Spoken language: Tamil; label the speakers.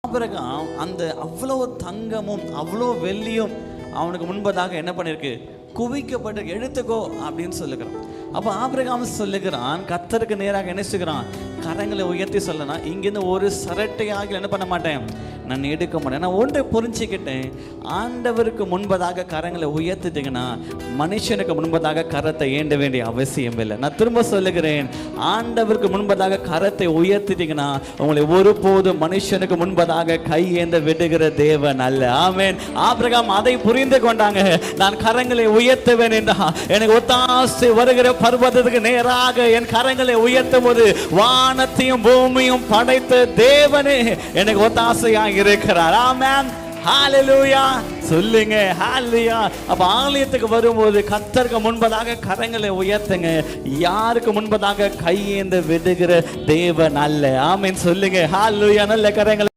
Speaker 1: ஆபிரகாம் அந்த அவ்வளோ தங்கமும் அவ்வளோ வெள்ளியும் அவனுக்கு முன்பதாக என்ன பண்ணிருக்கு, குவிக்கப்பட்டு எடுத்துக்கோ அப்படின்னு சொல்லுகிறான். அப்போ ஆபிரகாம் சொல்லுகிறான், கர்த்தருக்கு நேராக என்ன செய்கிறான், கரங்களை உயர்த்தி சொல்லனா, இங்கிருந்து ஒரு சரட்டையாக என்ன பண்ண மாட்டேன், நான் எடுக்க மாட்டேன். நான் ஒன்றை புரிஞ்சுக்கிட்டேன், ஆண்டவருக்கு முன்பதாக கரங்களை உயர்த்திட்டீங்கன்னா மனுஷனுக்கு முன்பதாக கரத்தை ஏண்ட வேண்டிய அவசியம் இல்லை. நான் திரும்ப சொல்லுகிறேன், ஆண்டவருக்கு முன்பதாக கரத்தை உயர்த்திட்டீங்கன்னா உங்களை ஒருபோதும் மனுஷனுக்கு முன்பதாக கை ஏந்த விடுகிற தேவன் அல்ல. ஆமென். ஆபிரகாம் அதை புரிந்து கொண்டாங்க. நான் கரங்களை உயர்த்துவேன் என்றா எனக்கு ஒத்தாசை வருகிற பர்வதத்துக்கு நேராக என் கரங்களை உயர்த்தும் போது வானத்தையும் பூமியும் படைத்த தேவனே எனக்கு ஒத்தாசையாக இருக்கிறார். ஆமென். ஹalleluya சொல்லுங்க, ஹalleluya. அப்ப ஆலயத்துக்கு வரும்போது கர்த்தருக்கு முன்பதாக கரங்களை உயர்த்துங்க. யாருக்கு முன்பதாக கையேந்த விடுகிற தேவன் அல்ல. ஆமென் சொல்லுங்க, ஹalleluya. நல்ல கரங்களை